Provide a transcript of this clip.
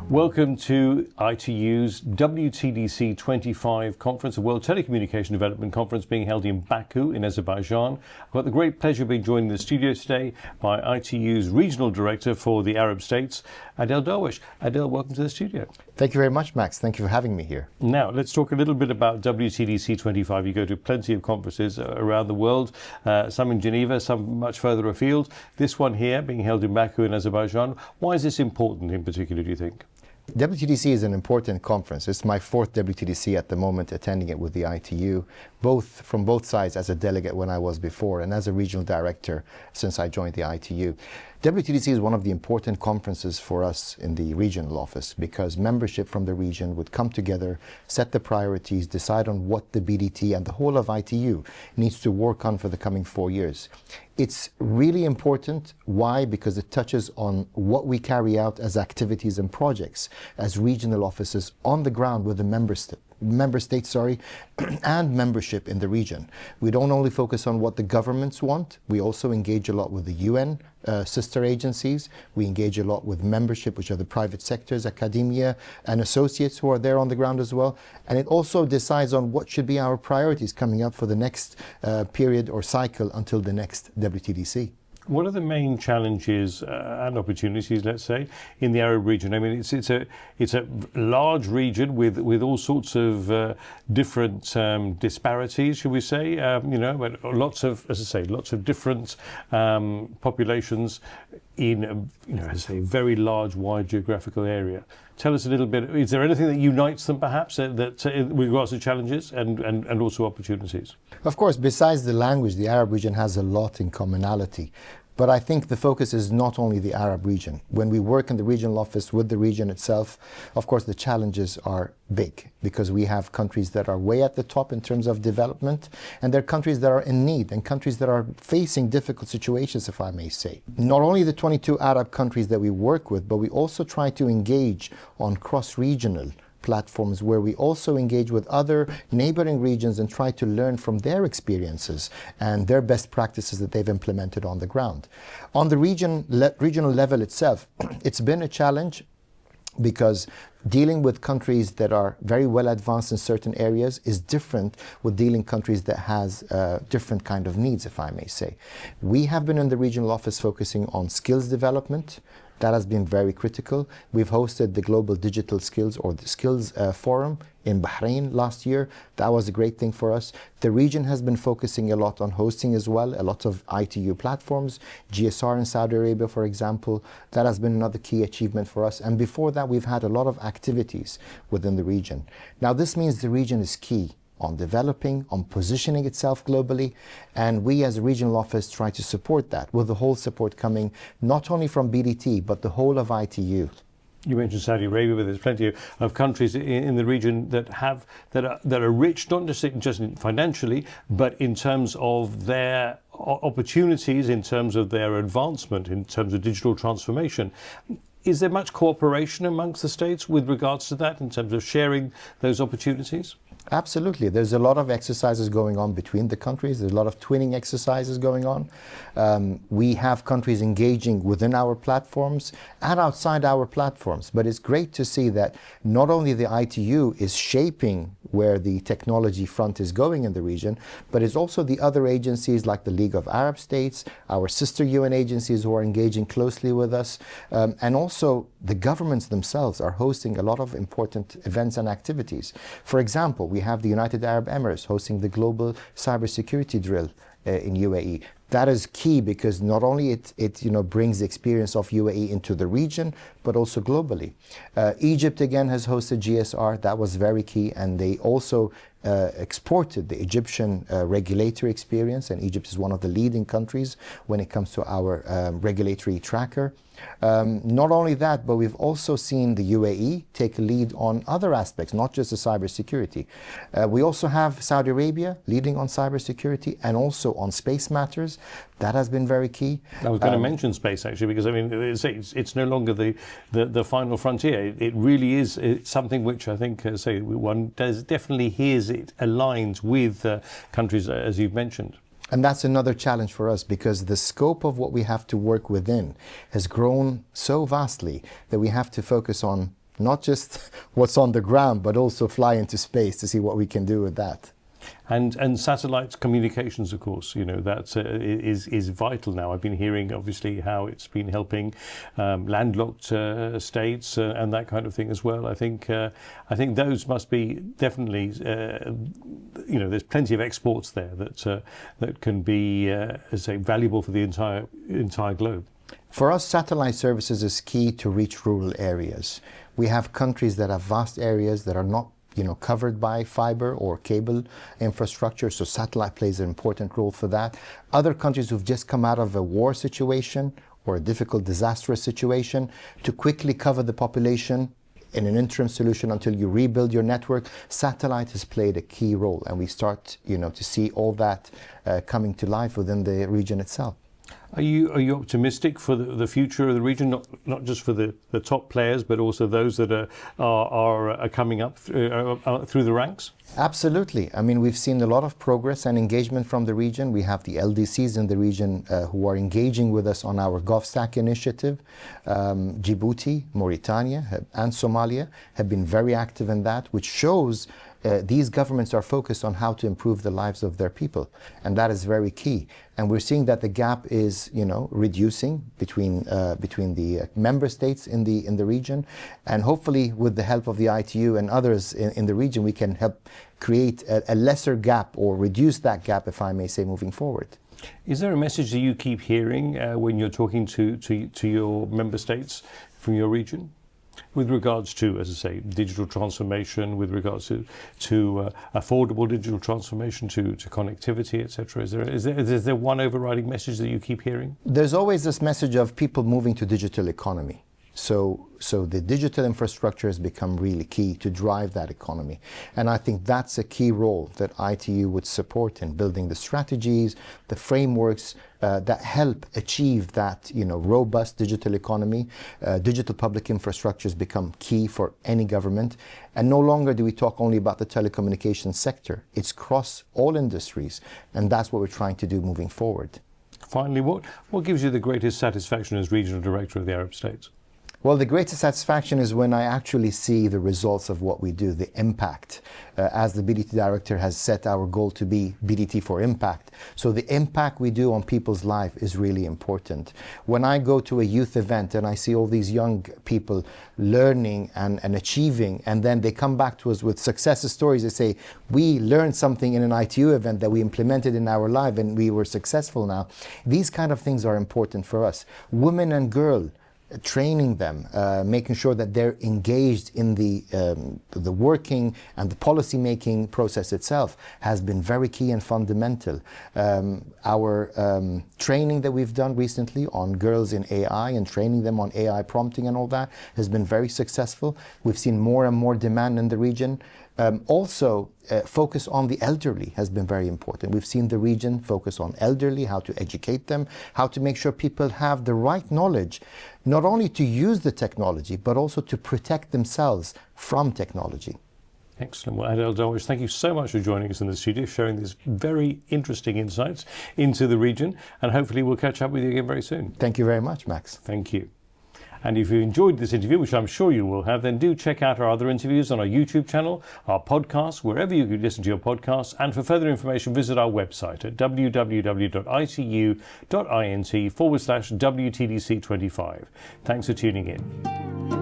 Welcome to ITU's WTDC-25 conference, a World Telecommunication Development Conference being held in Baku in Azerbaijan. I've got the great pleasure of being joined in the studio today by ITU's Regional Director for the Arab States, Adel Darwish. Adel, welcome to the studio. Thank you very much, Max. Thank you for having me here. Now, let's talk a little bit about WTDC-25. You go to plenty of conferences around the world, some in Geneva, some much further afield. This one here being held in Baku in Azerbaijan. Why is this important in particular, do you think? WTDC is an important conference. It's my fourth WTDC at the moment, attending it with the ITU, from both sides, as a delegate when I was before and as a regional director since I joined the ITU. WTDC is one of the important conferences for us in the regional office because membership from the region would come together, set the priorities, decide on what the BDT and the whole of ITU needs to work on for the coming 4 years. It's really important. Why? Because it touches on what we carry out as activities and projects as regional offices on the ground with the member states, and membership in the region. We don't only focus on what the governments want, we also engage a lot with the UN sister agencies. We engage a lot with membership, which are the private sectors, academia, and associates who are there on the ground as well. And it also decides on what should be our priorities coming up for the next period or cycle until the next WTDC. What are the main challenges and opportunities, let's say, in the Arab region? I mean, it's a large region with all sorts of different disparities, should we say? But lots of, as I say, lots of different populations in, as I say, a very large, wide geographical area. Tell us a little bit. Is there anything that unites them, perhaps, that with regards to challenges and also opportunities? Of course, besides the language, the Arab region has a lot in commonality. But I think the focus is not only the Arab region. When we work in the regional office with the region itself, of course, the challenges are big because we have countries that are way at the top in terms of development, and there are countries that are in need and countries that are facing difficult situations, if I may say. Not only the 22 Arab countries that we work with, but we also try to engage on cross-regional platforms where we also engage with other neighboring regions and try to learn from their experiences and their best practices that they've implemented on the ground. On the regional level itself, it's been a challenge because dealing with countries that are very well advanced in certain areas is different with dealing countries that has different kind of needs, if I may say. We have been in the regional office focusing on skills development. That has been very critical. We've hosted the Global Digital Skills or the Skills Forum in Bahrain last year. That was a great thing for us. The region has been focusing a lot on hosting as well, a lot of ITU platforms, GSR in Saudi Arabia, for example. That has been another key achievement for us. And before that, we've had a lot of activities within the region. Now, this means the region is key on developing, on positioning itself globally, and we as a regional office try to support that, with the whole support coming not only from BDT, but the whole of ITU. You mentioned Saudi Arabia, but there's plenty of countries in the region that are rich, not just financially, but in terms of their opportunities, in terms of their advancement, in terms of digital transformation. Is there much cooperation amongst the states with regards to that, in terms of sharing those opportunities? Absolutely. There's a lot of exercises going on between the countries. There's a lot of twinning exercises going on. We have countries engaging within our platforms and outside our platforms. But it's great to see that not only the ITU is shaping where the technology front is going in the region, but it's also the other agencies like the League of Arab States, our sister UN agencies who are engaging closely with us, and also the governments themselves are hosting a lot of important events and activities. For example, we have the United Arab Emirates hosting the global cybersecurity drill in UAE. That is key because not only it brings the experience of UAE into the region, but also globally. Egypt again has hosted GSR. That was very key, and they also exported the Egyptian regulatory experience, and Egypt is one of the leading countries when it comes to our regulatory tracker. Not only that, but we've also seen the UAE take a lead on other aspects, not just the cybersecurity. We also have Saudi Arabia leading on cybersecurity and also on space matters. That has been very key. I was going to mention space actually, because I mean it's no longer the final frontier. It really is something which I think one does definitely hears it aligns with countries as you've mentioned. And that's another challenge for us because the scope of what we have to work within has grown so vastly that we have to focus on not just what's on the ground, but also fly into space to see what we can do with that. And satellite communications, of course, that is vital now. I've been hearing, obviously, how it's been helping landlocked states and that kind of thing as well. I think those must be definitely, there's plenty of exports there that can be, as I say, valuable for the entire globe. For us, satellite services is key to reach rural areas. We have countries that have vast areas that are not covered by fiber or cable infrastructure, so satellite plays an important role for that. Other countries who've just come out of a war situation or a difficult, disastrous situation, to quickly cover the population in an interim solution until you rebuild your network, satellite has played a key role, and we start to see all that coming to life within the region itself. Are you optimistic for the future of the region, not just for the top players, but also those that are coming up through the ranks? Absolutely. I mean, we've seen a lot of progress and engagement from the region. We have the LDCs in the region who are engaging with us on our GovStack initiative. Djibouti, Mauritania, and Somalia have been very active in that, which shows these governments are focused on how to improve the lives of their people, and that is very key. And we're seeing that the gap is, reducing between the member states in the region, and hopefully, with the help of the ITU and others in the region, we can help create a lesser gap or reduce that gap, if I may say, moving forward. Is there a message that you keep hearing when you're talking to your member states from your region, with regards to, as I say, digital transformation, with regards to affordable digital transformation, to connectivity, etc.? Is there one overriding message that you keep hearing? There's always this message of people moving to digital economy. So the digital infrastructure has become really key to drive that economy. And I think that's a key role that ITU would support in building the strategies, the frameworks that help achieve that robust digital economy. Digital public infrastructure has become key for any government. And no longer do we talk only about the telecommunication sector. It's across all industries. And that's what we're trying to do moving forward. Finally, what gives you the greatest satisfaction as Regional Director of the Arab States? Well, the greatest satisfaction is when I actually see the results of what we do, the impact. As the BDT Director has set our goal to be BDT for Impact. So the impact we do on people's life is really important. When I go to a youth event and I see all these young people learning and achieving, and then they come back to us with success stories, they say, we learned something in an ITU event that we implemented in our life and we were successful now. These kind of things are important for us. Women and girls, training them, making sure that they're engaged in the working and the policy making process itself has been very key and fundamental. Our training that we've done recently on girls in AI and training them on AI prompting and all that has been very successful. We've seen more and more demand in the region. Also, focus on the elderly has been very important. We've seen the region focus on elderly, how to educate them, how to make sure people have the right knowledge, not only to use the technology, but also to protect themselves from technology. Excellent. Well, Adel Darwish, thank you so much for joining us in the studio, sharing these very interesting insights into the region, and hopefully we'll catch up with you again very soon. Thank you very much, Max. Thank you. And if you enjoyed this interview, which I'm sure you will have, then do check out our other interviews on our YouTube channel, our podcasts, wherever you can listen to your podcasts. And for further information, visit our website at www.itu.int/WTDC-25. Thanks for tuning in.